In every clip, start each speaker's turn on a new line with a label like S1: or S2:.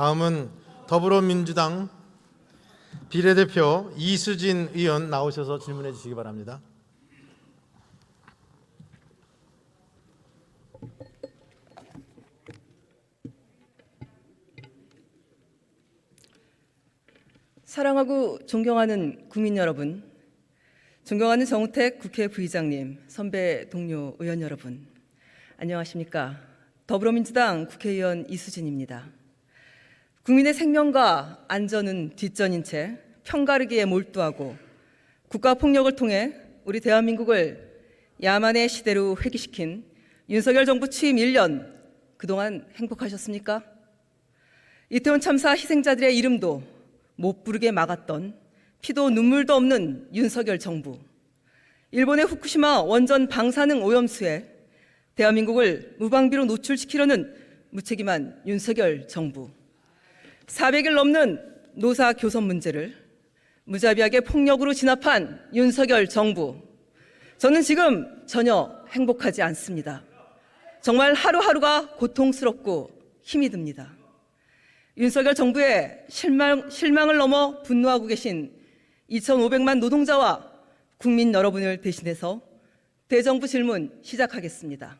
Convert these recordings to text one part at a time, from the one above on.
S1: 다음은 더불어민주당 비례대표 이수진 의원 나오셔서 질문해 주시기 바랍니다.
S2: 사랑하고 존경하는 국민 여러분, 존경하는 정우택 국회 부의장님, 선배 동료 의원 여러분, 안녕하십니까? 더불어민주당 국회의원 이수진입니다. 국민의 생명과 안전은 뒷전인 채 편가르기에 몰두하고 국가폭력을 통해 우리 대한민국을 야만의 시대로 회귀시킨 윤석열 정부 취임 1년, 그동안 행복하셨습니까? 이태원 참사 희생자들의 이름도 못 부르게 막았던 피도 눈물도 없는 윤석열 정부, 일본의 후쿠시마 원전 방사능 오염수에 대한민국을 무방비로 노출시키려는 무책임한 윤석열 정부, 400일 넘는 노사 교섭 문제를 무자비하게 폭력으로 진압한 윤석열 정부, 저는 지금 전혀 행복하지 않습니다. 정말 하루하루가 고통스럽고 힘이 듭니다. 윤석열 정부의 실망을 넘어 분노하고 계신 2,500만 노동자와 국민 여러분을 대신해서 대정부 질문 시작하겠습니다.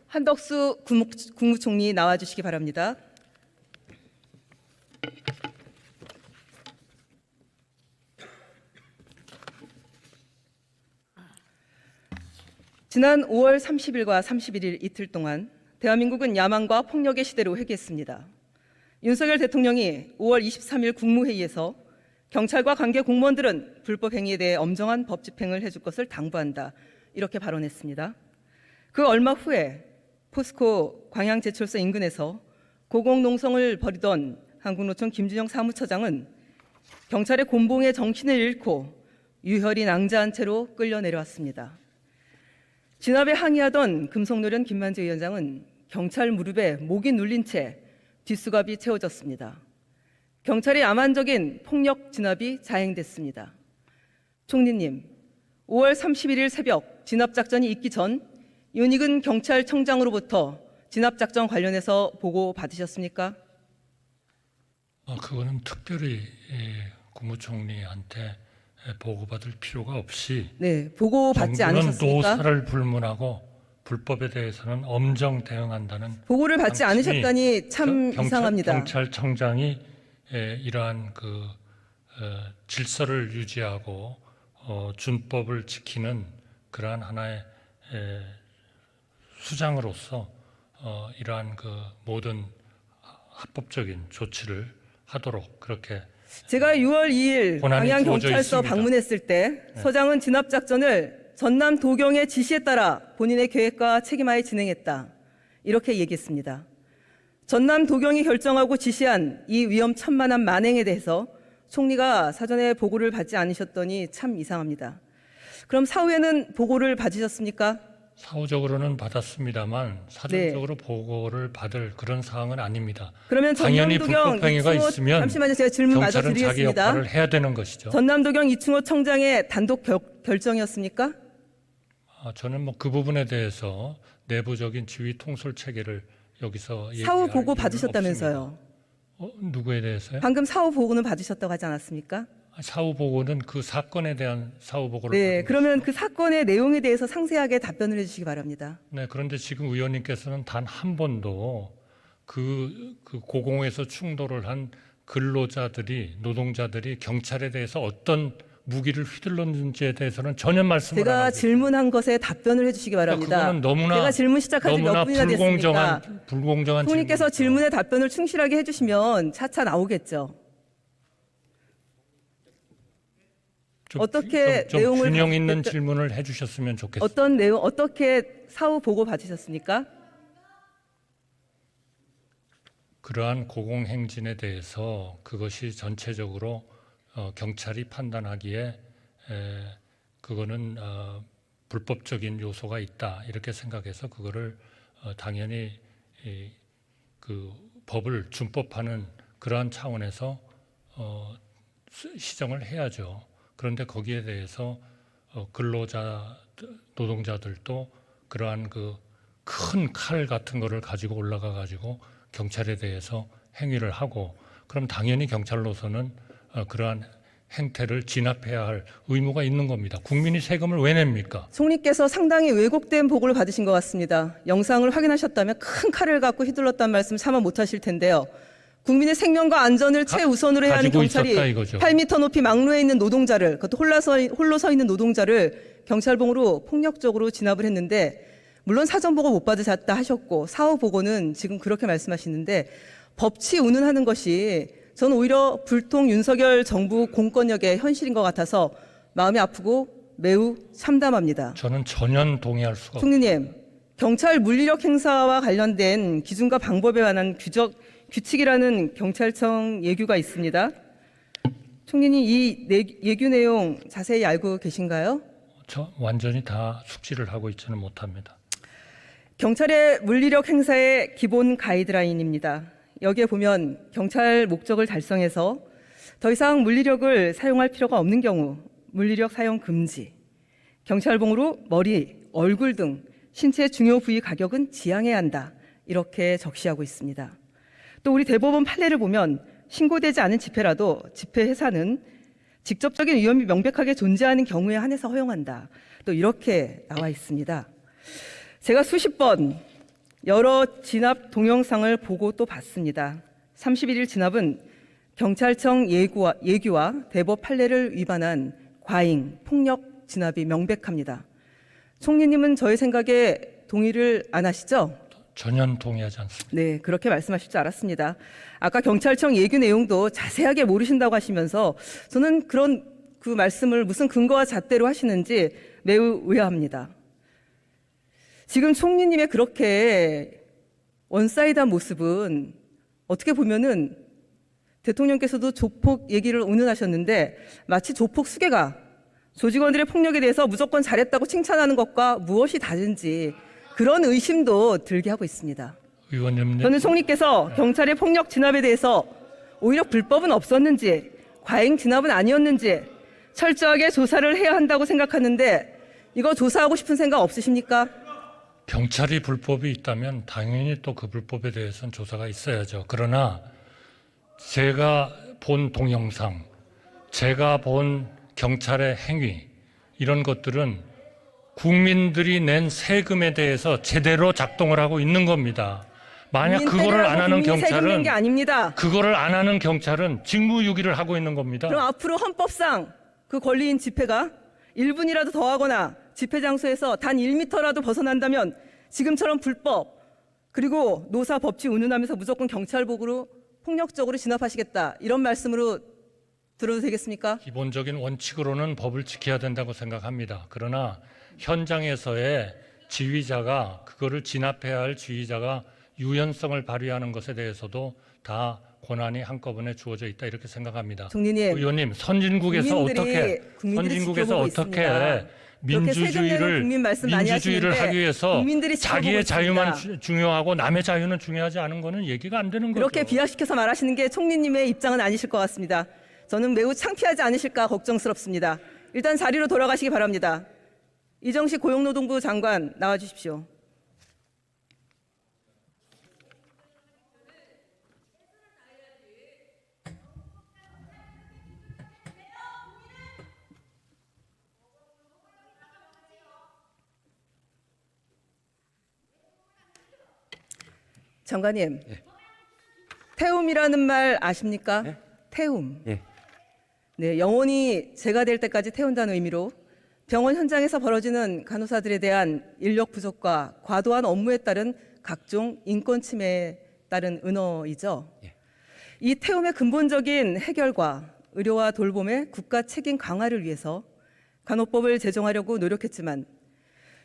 S2: 한덕수 국무총리 나와주시기 바랍니다. 지난 5월 30일과 31일 이틀 동안 대한민국은 야만과 폭력의 시대로 회귀했습니다. 윤석열 대통령이 5월 23일 국무회의에서 경찰과 관계 공무원들은 불법 행위에 대해 엄정한 법 집행을 해줄 것을 당부한다, 이렇게 발언했습니다. 그 얼마 후에 포스코 광양제철소 인근에서 고공농성을 벌이던 한국노총 김준영 사무처장은 경찰의 곤봉에 정신을 잃고 유혈이 낭자한 채로 끌려 내려왔습니다. 진압에 항의하던 금속노련 김만재 위원장은 경찰 무릎에 목이 눌린 채 뒷수갑이 채워졌습니다. 경찰의 야만적인 폭력 진압이 자행됐습니다. 총리님, 5월 31일 새벽 진압작전이 있기 전 윤익은 경찰청장으로부터 진압작전 관련해서 보고 받으셨습니까?
S3: 그거는 특별히 국무총리한테 보고받을 필요가 없이,
S2: 네, 보고 받지
S3: 정부는
S2: 않으셨습니까?
S3: 노사를 불문하고 불법에 대해서는 엄정 대응한다는
S2: 보고를 받지
S3: 방침이
S2: 않으셨다니 참 이상합니다.
S3: 경찰청장이 이러한 질서를 유지하고 준법을 지키는 그러한 하나의 수장으로서 이러한 모든 합법적인 조치를 하도록 그렇게
S2: 제가 6월 2일
S3: 권한이
S2: 광양경찰서
S3: 주어져
S2: 방문했을 때 서장은 진압작전을 전남 도경의 지시에 따라 본인의 계획과 책임하에 진행했다, 이렇게 얘기했습니다. 전남 도경이 결정하고 지시한 이 위험천만한 만행에 대해서 총리가 사전에 보고를 받지 않으셨더니 참 이상합니다. 그럼 사후에는 보고를 받으셨습니까?
S3: 사후적으로는 받았습니다만 사전적으로 보고를 받을 그런 사항은 아닙니다.
S2: 그러면
S3: 당연히 불법 행위가 있으면
S2: 잠시만요, 제가 질문 마저
S3: 경찰은 자기
S2: 드리겠습니다.
S3: 역할을 해야 되는 것이죠.
S2: 전남도경 이충호 청장의 단독 결정이었습니까?
S3: 저는 그 부분에 대해서 내부적인 지휘 통솔 체계를 여기서
S2: 사후 보고
S3: 이유는
S2: 받으셨다면서요?
S3: 없습니다. 누구에 대해서요?
S2: 방금 사후 보고는 받으셨다고 하지 않았습니까?
S3: 사후 보고는 그 사건에 대한 사후 보고를
S2: 네,
S3: 받은
S2: 그러면 그 사건의 내용에 대해서 상세하게 답변을 해주시기 바랍니다.
S3: 네, 그런데 지금 의원님께서는 단 한 번도 그 고공에서 충돌을 한 근로자들이, 노동자들이 경찰에 대해서 어떤 무기를 휘둘렀는지에 대해서는 전혀 말씀을 안
S2: 제가
S3: 하고
S2: 질문한 것에 답변을 해주시기 바랍니다.
S3: 그거는 너무나
S2: 제가 질문 시작한 지 몇
S3: 너무나
S2: 분이나 됐습니까?
S3: 불공정한
S2: 총리께서
S3: 질문이죠.
S2: 질문에 답변을 충실하게 해주시면 차차 나오겠죠. 어떻게
S3: 좀
S2: 내용을
S3: 균형 있는 질문을 해주셨으면 좋겠습니다.
S2: 어떤 내용, 어떻게 사후 보고 받으셨습니까?
S3: 그러한 고공행진에 대해서 그것이 전체적으로 경찰이 판단하기에 그거는 불법적인 요소가 있다 이렇게 생각해서 그거를 당연히 그 법을 준법하는 그러한 차원에서 시정을 해야죠. 그런데 거기에 대해서 근로자 노동자들도 그러한 그 큰 칼 같은 거를 가지고 올라가 가지고 경찰에 대해서 행위를 하고, 그럼 당연히 경찰로서는 그러한 행태를 진압해야 할 의무가 있는 겁니다. 국민이 세금을 왜 냅니까?
S2: 총리께서 상당히 왜곡된 보고를 받으신 것 같습니다. 영상을 확인하셨다면 큰 칼을 갖고 휘둘렀다는 말씀 차마 못하실 텐데요. 국민의 생명과 안전을 최우선으로 해야 하는
S3: 가지고
S2: 경찰이
S3: 있었다 이거죠.
S2: 8m 높이 막루에 있는 노동자를, 그것도 홀로 서 있는 노동자를 경찰봉으로 폭력적으로 진압을 했는데, 물론 사전 보고 못 받으셨다 하셨고 사후 보고는 지금 그렇게 말씀하시는데, 법치 운운하는 것이 저는 오히려 불통 윤석열 정부 공권력의 현실인 것 같아서 마음이 아프고 매우 참담합니다.
S3: 저는 전혀 동의할 수가 없습니다.
S2: 총리님, 경찰 물리력 행사와 관련된 기준과 방법에 관한 규칙이라는 경찰청 예규가 있습니다. 총리님, 이 예규 내용 자세히 알고 계신가요?
S3: 저 완전히 다 숙지를 하고 있지는 못합니다.
S2: 경찰의 물리력 행사의 기본 가이드라인입니다. 여기에 보면 경찰 목적을 달성해서 더 이상 물리력을 사용할 필요가 없는 경우 물리력 사용 금지, 경찰봉으로 머리, 얼굴 등 신체 중요 부위 가격은 지양해야 한다, 이렇게 적시하고 있습니다. 또 우리 대법원 판례를 보면 신고되지 않은 집회라도 집회 해산은 직접적인 위험이 명백하게 존재하는 경우에 한해서 허용한다, 또 이렇게 나와 있습니다. 제가 수십 번 여러 진압 동영상을 보고 또 봤습니다. 31일 진압은 경찰청 예규와 대법 판례를 위반한 과잉, 폭력 진압이 명백합니다. 총리님은 저의 생각에 동의를 안 하시죠?
S3: 전혀 동의하지 않습니다.
S2: 네, 그렇게 말씀하실 줄 알았습니다. 아까 경찰청 예규 내용도 자세하게 모르신다고 하시면서 저는 그런 그 말씀을 무슨 근거와 잣대로 하시는지 매우 의아합니다. 지금 총리님의 그렇게 원사이드한 모습은 어떻게 보면은 대통령께서도 조폭 얘기를 운운하셨는데 마치 조폭 수괴가 조직원들의 폭력에 대해서 무조건 잘했다고 칭찬하는 것과 무엇이 다른지 그런 의심도 들게 하고 있습니다.
S3: 의원님,
S2: 저는 총리께서 경찰의 폭력 진압에 대해서 오히려 불법은 없었는지 과잉 진압은 아니었는지 철저하게 조사를 해야 한다고 생각하는데 이거 조사하고 싶은 생각 없으십니까?
S3: 경찰이 불법이 있다면 당연히 또 그 불법에 대해서는 조사가 있어야죠. 그러나 제가 본 동영상, 제가 본 경찰의 행위, 이런 것들은 국민들이 낸 세금에 대해서 제대로 작동을 하고 있는 겁니다. 만약 그거를 안 하는 경찰은
S2: 게 아닙니다.
S3: 그거를 안 하는 경찰은 직무유기를 하고 있는 겁니다.
S2: 그럼 앞으로 헌법상 그 권리인 집회가 1분이라도 더 하거나 집회 장소에서 단 1m라도 벗어난다면 지금처럼 불법 그리고 노사 법치 운운하면서 무조건 경찰복으로 폭력적으로 진압하시겠다, 이런 말씀으로 들어도 되겠습니까?
S3: 기본적인 원칙으로는 법을 지켜야 된다고 생각합니다. 그러나 현장에서의 지휘자가, 그거를 진압해야 할 지휘자가 유연성을 발휘하는 것에 대해서도 다 권한이 한꺼번에 주어져 있다, 이렇게 생각합니다.
S2: 총리님,
S3: 의원님, 선진국에서 어떻게 민주주의를 하기 위해서 자기의 자유만 중요하고 남의 자유는 중요하지 않은 거는 얘기가 안 되는 거죠.
S2: 그렇게 비하시켜서 말하시는 게 총리님의 입장은 아니실 것 같습니다. 저는 매우 창피하지 않으실까 걱정스럽습니다. 일단 자리로 돌아가시기 바랍니다. 이정식 고용노동부 장관 나와 주십시오. 장관님,
S4: 예.
S2: 태움이라는 말 아십니까?
S4: 예?
S2: 태움.
S4: 예.
S2: 네, 영원히 제가 될 때까지 태운다는 의미로 병원 현장에서 벌어지는 간호사들에 대한 인력 부족과 과도한 업무에 따른 각종 인권 침해에 따른 은어이죠.
S4: 예.
S2: 이 태움의 근본적인 해결과 의료와 돌봄의 국가 책임 강화를 위해서 간호법을 제정하려고 노력했지만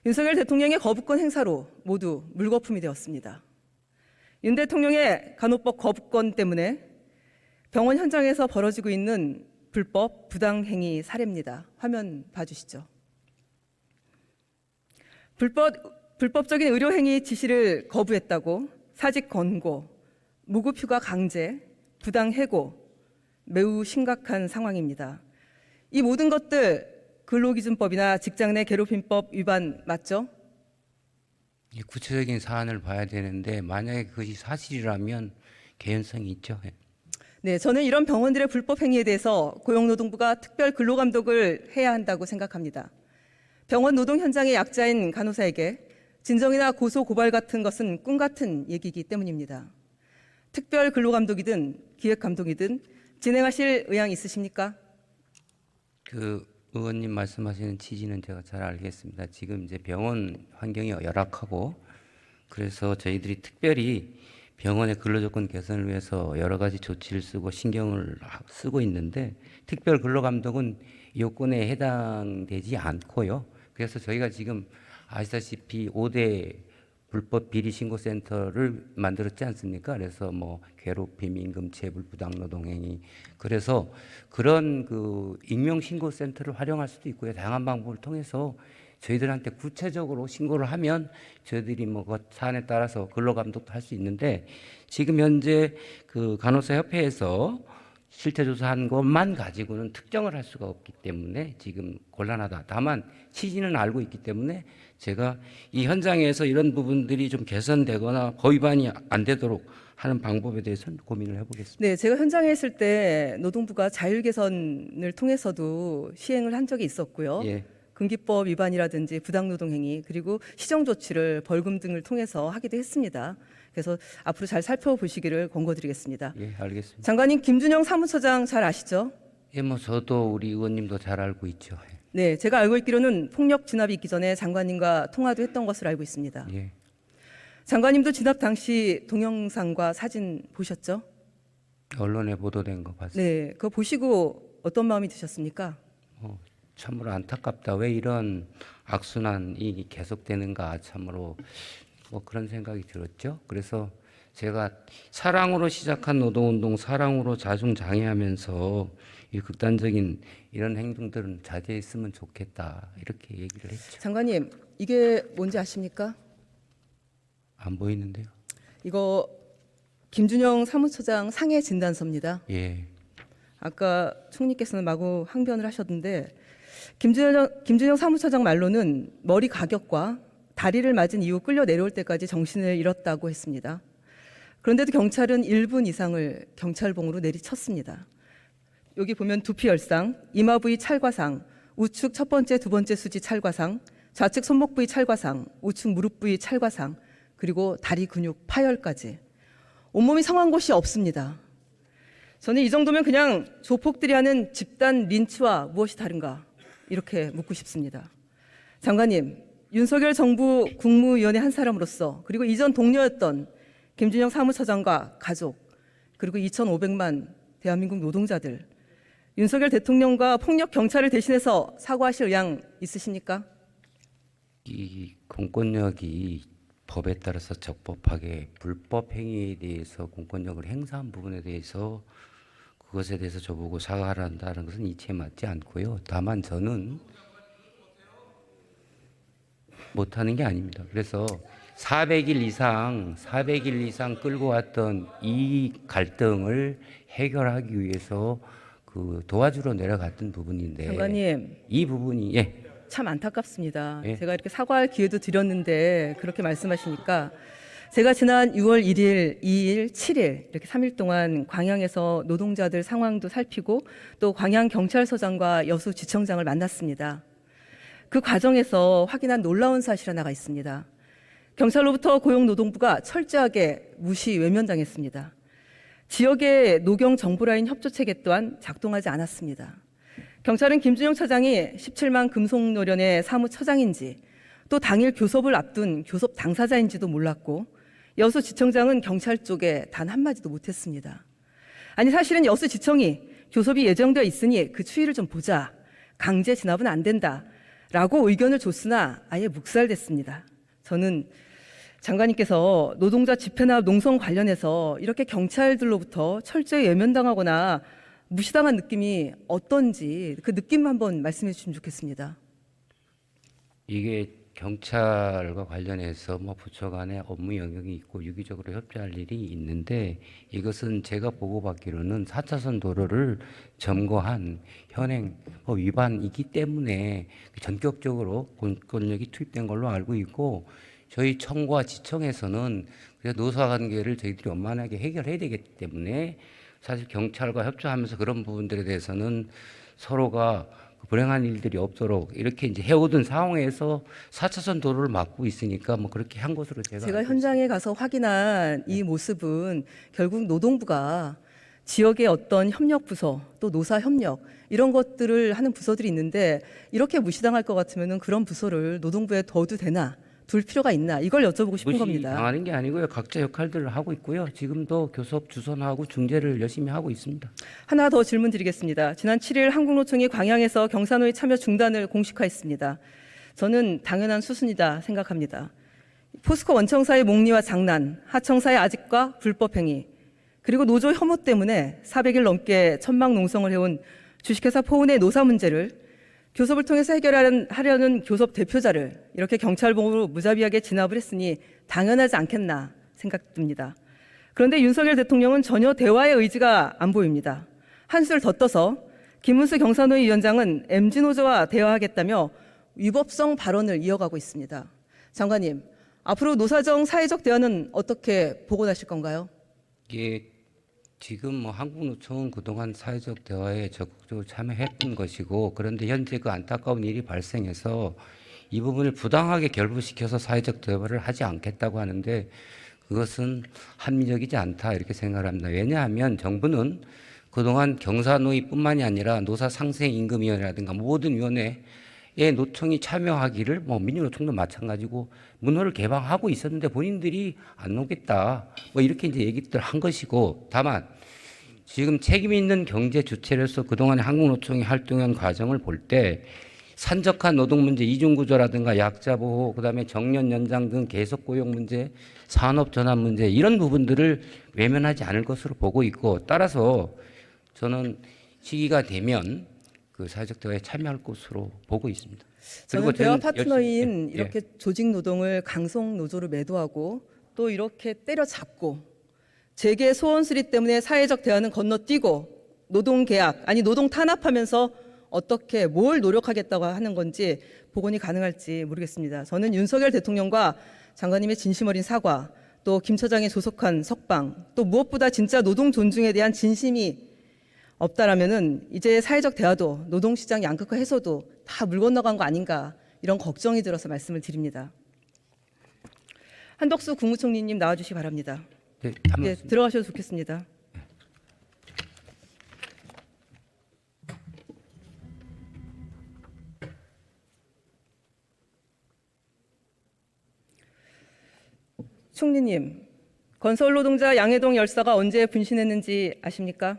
S2: 윤석열 대통령의 거부권 행사로 모두 물거품이 되었습니다. 윤 대통령의 간호법 거부권 때문에 병원 현장에서 벌어지고 있는 불법 부당행위 사례입니다. 화면 봐주시죠. 불법적인 의료행위 지시를 거부했다고 사직 권고, 무급휴가 강제, 부당해고, 매우 심각한 상황입니다. 이 모든 것들 근로기준법이나 직장 내 괴롭힘법 위반 맞죠?
S4: 구체적인 사안을 봐야 되는데 만약에 그것이 사실이라면 개연성이 있죠.
S2: 네, 저는 이런 병원들의 불법 행위에 대해서 고용노동부가 특별 근로감독을 해야 한다고 생각합니다. 병원 노동 현장의 약자인 간호사에게 진정이나 고소 고발 같은 것은 꿈 같은 얘기이기 때문입니다. 특별 근로감독이든 기획감독이든 진행하실 의향 있으십니까?
S4: 그 의원님 말씀하시는 취지는 제가 잘 알겠습니다. 지금 이제 병원 환경이 열악하고 그래서 저희들이 특별히 병원의 근로조건 개선을 위해서 여러 가지 조치를 쓰고 신경을 쓰고 있는데 특별 근로감독은 요건에 해당되지 않고요. 그래서 저희가 지금 아시다시피 5대 불법 비리신고센터를 만들었지 않습니까? 그래서 뭐 괴롭힘, 임금체불, 부당노동행위. 그래서 그런 그 익명신고센터를 활용할 수도 있고요. 다양한 방법을 통해서 저희들한테 구체적으로 신고를 하면 저희들이 뭐 그 사안에 따라서 근로감독도 할 수 있는데 지금 현재 그 간호사협회에서 실태 조사한 것만 가지고는 특정을 할 수가 없기 때문에 지금 곤란하다. 다만 취지는 알고 있기 때문에 제가 이 현장에서 이런 부분들이 좀 개선되거나 거위반이 안 되도록 하는 방법에 대해서는 고민을 해보겠습니다.
S2: 네, 제가 현장에 있을 때 노동부가 자율 개선을 통해서도 시행을 한 적이 있었고요.
S4: 예.
S2: 금기법 위반이라든지 부당노동행위 그리고 시정조치를 벌금 등을 통해서 하기도 했습니다. 그래서 앞으로 잘 살펴보시기를 권고드리겠습니다.
S4: 예, 알겠습니다.
S2: 장관님, 김준영 사무처장 잘 아시죠?
S4: 예, 뭐 저도 우리 의원님도 잘 알고 있죠.
S2: 네, 제가 알고 있기로는 폭력 진압이 있기 전에 장관님과 통화도 했던 것으로 알고 있습니다.
S4: 예.
S2: 장관님도 진압 당시 동영상과 사진 보셨죠?
S4: 언론에 보도된 거 봤습니다.
S2: 네, 그거 보시고 어떤 마음이 드셨습니까?
S4: 참으로 안타깝다. 왜 이런 악순환이 계속되는가 참으로 뭐 그런 생각이 들었죠. 그래서 제가 사랑으로 시작한 노동운동 사랑으로 자중장애하면서 이 극단적인 이런 행동들은 자제했으면 좋겠다 이렇게 얘기를 했죠.
S2: 장관님, 이게 뭔지 아십니까?
S4: 안 보이는데요.
S2: 이거 김준영 사무처장 상해 진단서입니다.
S4: 예.
S2: 아까 총리께서는 마구 항변을 하셨는데 김준영 사무처장 말로는 머리 가격과 다리를 맞은 이후 끌려 내려올 때까지 정신을 잃었다고 했습니다. 그런데도 경찰은 1분 이상을 경찰봉으로 내리쳤습니다. 여기 보면 두피 열상, 이마 부위 찰과상, 우측 첫 번째, 두 번째 수지 찰과상, 좌측 손목 부위 찰과상, 우측 무릎 부위 찰과상, 그리고 다리 근육 파열까지 온몸이 상한 곳이 없습니다. 저는 이 정도면 그냥 조폭들이 하는 집단 린치와 무엇이 다른가 이렇게 묻고 싶습니다. 장관님, 윤석열 정부 국무위원회 한 사람으로서 그리고 이전 동료였던 김준영 사무처장과 가족 그리고 2,500만 대한민국 노동자들 윤석열 대통령과 폭력 경찰을 대신해서 사과하실 의향 있으십니까?
S4: 이 공권력이 법에 따라서 적법하게 불법 행위에 대해서 공권력을 행사한 부분에 대해서 그것에 대해서 저보고 사과를 한다는 것은 이치에 맞지 않고요. 다만 저는 못하는 게 아닙니다. 그래서 400일 이상 끌고 왔던 이 갈등을 해결하기 위해서 그 도와주러 내려갔던 부분인데
S2: 장관님,
S4: 이 부분이
S2: 참 안타깝습니다.
S4: 예.
S2: 제가 이렇게 사과할 기회도 드렸는데 그렇게 말씀하시니까 제가 지난 6월 1일, 2일, 7일 이렇게 3일 동안 광양에서 노동자들 상황도 살피고 또 광양경찰서장과 여수지청장을 만났습니다. 그 과정에서 확인한 놀라운 사실 하나가 있습니다. 경찰로부터 고용노동부가 철저하게 무시 외면당했습니다. 지역의 노경 정보라인 협조체계 또한 작동하지 않았습니다. 경찰은 김준영 처장이 17만 금속노련의 사무처장인지 또 당일 교섭을 앞둔 교섭 당사자인지도 몰랐고 여수지청장은 경찰 쪽에 단 한마디도 못했습니다. 아니 사실은 여수지청이 교섭이 예정되어 있으니 그 추이를 좀 보자. 강제 진압은 안 된다. 라고 의견을 줬으나 아예 묵살됐습니다. 저는 장관님께서 노동자 집회나 농성 관련해서 이렇게 경찰들로부터 철저히 외면당하거나 무시당한 느낌이 어떤지 그 느낌 한번 말씀해 주시면 좋겠습니다.
S4: 이게 경찰과 관련해서 뭐 부처 간의 업무 영역이 있고 유기적으로 협조할 일이 있는데 이것은 제가 보고받기로는 4차선 도로를 점거한 현행 위반이기 때문에 전격적으로 공권력이 투입된 걸로 알고 있고 저희 청과 지청에서는 그래서 노사관계를 저희들이 원만하게 해결해야 되기 때문에 사실 경찰과 협조하면서 그런 부분들에 대해서는 서로가 불행한 일들이 없도록 이렇게 이제 해오던 상황에서 4차선 도로를 막고 있으니까 뭐 그렇게 한 것으로 제가 알고
S2: 현장에 가서 확인한 이 모습은 결국 노동부가 지역의 어떤 협력 부서 또 노사 협력 이런 것들을 하는 부서들이 있는데 이렇게 무시당할 것 같으면은 그런 부서를 노동부에 둬도 되나 둘 필요가 있나 이걸 여쭤보고 싶은 겁니다.
S4: 무시당하는 게 아니고요. 각자 역할들을 하고 있고요. 지금도 교섭 주선하고 중재를 열심히 하고 있습니다.
S2: 하나 더 질문 드리겠습니다. 지난 7일 한국노총이 광양에서 경사노예 참여 중단을 공식화했습니다. 저는 당연한 수순이다 생각합니다. 포스코 원청사의 목리와 장난, 하청사의 아집과 불법 행위, 그리고 노조 혐오 때문에 400일 넘게 천막 농성을 해온 주식회사 포운의 노사 문제를 교섭을 통해서 해결하려는 교섭 대표자를 이렇게 경찰봉으로 무자비하게 진압을 했으니 당연하지 않겠나 생각됩니다. 그런데 윤석열 대통령은 전혀 대화의 의지가 안 보입니다. 한술 더 떠서 김문수 경사노위 위원장은 MZ노조와 대화하겠다며 위법성 발언을 이어가고 있습니다. 장관님, 앞으로 노사정 사회적 대화는 어떻게 복원하실 건가요?
S4: 이게 지금 뭐 한국노총은 그동안 사회적 대화에 적극적으로 참여했던 것이고 그런데 현재 그 안타까운 일이 발생해서 이 부분을 부당하게 결부시켜서 사회적 대화를 하지 않겠다고 하는데 그것은 합리적이지 않다 이렇게 생각을 합니다. 왜냐하면 정부는 그동안 경사노위뿐만이 아니라 노사상생임금위원회라든가 모든 위원회에 노총이 참여하기를 뭐 민주노총도 마찬가지고 문호를 개방하고 있었는데 본인들이 안 오겠다 뭐 이렇게 이제 얘기들 한 것이고 다만 지금 책임 있는 경제 주체로서 그동안에 한국노총이 활동한 과정을 볼 때 산적한 노동 문제, 이중구조라든가 약자 보호, 그다음에 정년 연장 등 계속 고용 문제, 산업 전환 문제 이런 부분들을 외면하지 않을 것으로 보고 있고 따라서 저는 시기가 되면 그 사회적 대화에 참여할 것으로 보고 있습니다.
S2: 저는 대화
S4: 저는
S2: 파트너인
S4: 열심히,
S2: 이렇게 조직 노동을 강성 노조로 매도하고 또 이렇게 때려잡고 재계 소원 수립 때문에 사회적 대화는 건너뛰고 노동 계약 아니 노동 탄압하면서 어떻게 뭘 노력하겠다고 하는 건지 복원이 가능할지 모르겠습니다. 저는 윤석열 대통령과 장관님의 진심 어린 사과 또 김 처장의 조속한 석방 또 무엇보다 진짜 노동 존중에 대한 진심이 없다라면은 이제 사회적 대화도 노동시장 양극화 해소도 다 물 건너간 거 아닌가 이런 걱정이 들어서 말씀을 드립니다. 한덕수 국무총리님 나와주시기 바랍니다.
S4: 네, 한
S2: 예,
S4: 말씀.
S2: 들어가셔도 좋겠습니다. 총리님, 건설 노동자 양해동 열사가 언제 분신했는지 아십니까?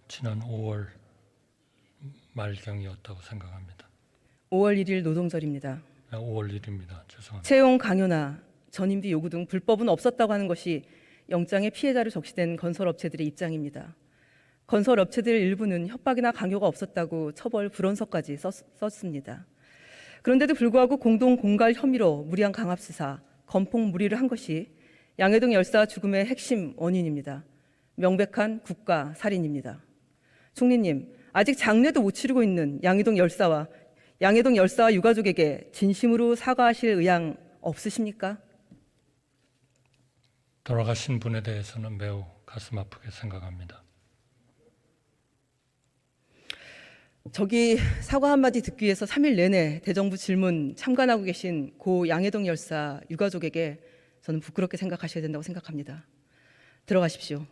S3: 지난 5월 말경이었다고 생각합니다.
S2: 5월 1일 노동절입니다.
S3: 5월 1일입니다. 죄송합니다.
S2: 채용 강요나 전임비 요구 등 불법은 없었다고 하는 것이 영장의 피해자로 적시된 건설업체들의 입장입니다. 건설업체들 일부는 협박이나 강요가 없었다고 처벌 불원서까지 썼습니다. 그런데도 불구하고 공동 공갈 혐의로 무리한 강압수사, 건폭 무리를 한 것이 양해동 열사 죽음의 핵심 원인입니다. 명백한 국가 살인입니다. 총리님, 아직 장례도 못 치르고 있는 양해동 열사와 유가족에게 진심으로 사과하실 의향 없으십니까?
S3: 돌아가신 분에 대해서는 매우 가슴 아프게 생각합니다.
S2: 저기 사과 한마디 듣기 위해서 3일 내내 대정부 질문 참관하고 계신 고 양해동 열사 유가족에게 저는 부끄럽게 생각하셔야 된다고 생각합니다. 들어가십시오.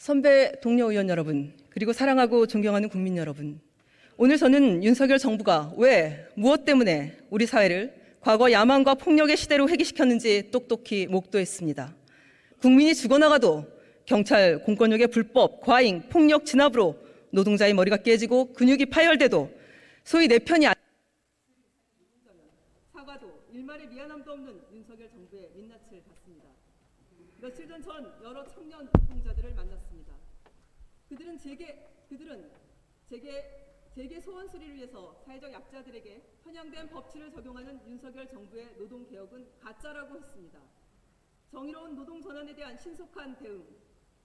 S2: 선배 동료 의원 여러분, 그리고 사랑하고 존경하는 국민 여러분, 오늘 저는 윤석열 정부가 왜, 무엇 때문에 우리 사회를 과거 야망과 폭력의 시대로 회귀시켰는지 똑똑히 목도했습니다. 국민이 죽어나가도 경찰 공권력의 불법, 과잉, 폭력 진압으로 노동자의 머리가 깨지고 근육이 파열돼도 소위 내 편이 사과도 일말의 미안함도 없는 윤석열 정부의 민낯을 봤습니다. 며칠 전 여러 청년 노동자들을 만났습니다. 그들은 재계 소원 수리를 위해서 사회적 약자들에게 편향된 법치를 적용하는 윤석열 정부의 노동개혁은 가짜라고 했습니다. 정의로운 노동 전환에 대한 신속한 대응,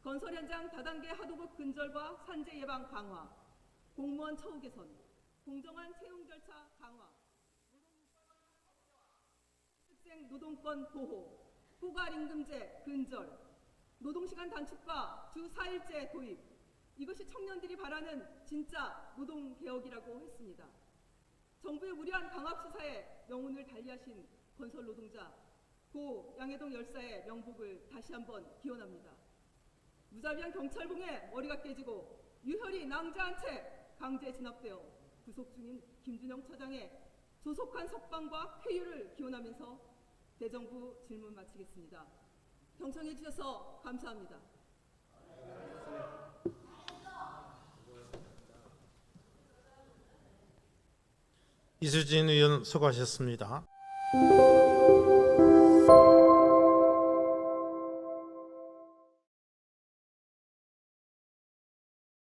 S2: 건설 현장 다단계 하도급 근절과 산재 예방 강화, 공무원 처우 개선, 공정한 채용 절차 강화, 학생 노동권 보호, 포괄임금제 근절, 노동시간 단축과 주 4일제 도입, 이것이 청년들이 바라는 진짜 노동개혁이라고 했습니다. 정부의 무리한 강압수사에 영혼을 달리하신 건설 노동자 고 양해동 열사의 명복을 다시 한번 기원합니다. 무자비한 경찰봉에 머리가 깨지고 유혈이 낭자한 채 강제 진압되어 구속 중인 김준영 처장의 조속한 석방과 회유를 기원하면서 대정부 질문 마치겠습니다. 경청해 주셔서 감사합니다.
S1: 이수진 의원 수고하셨습니다.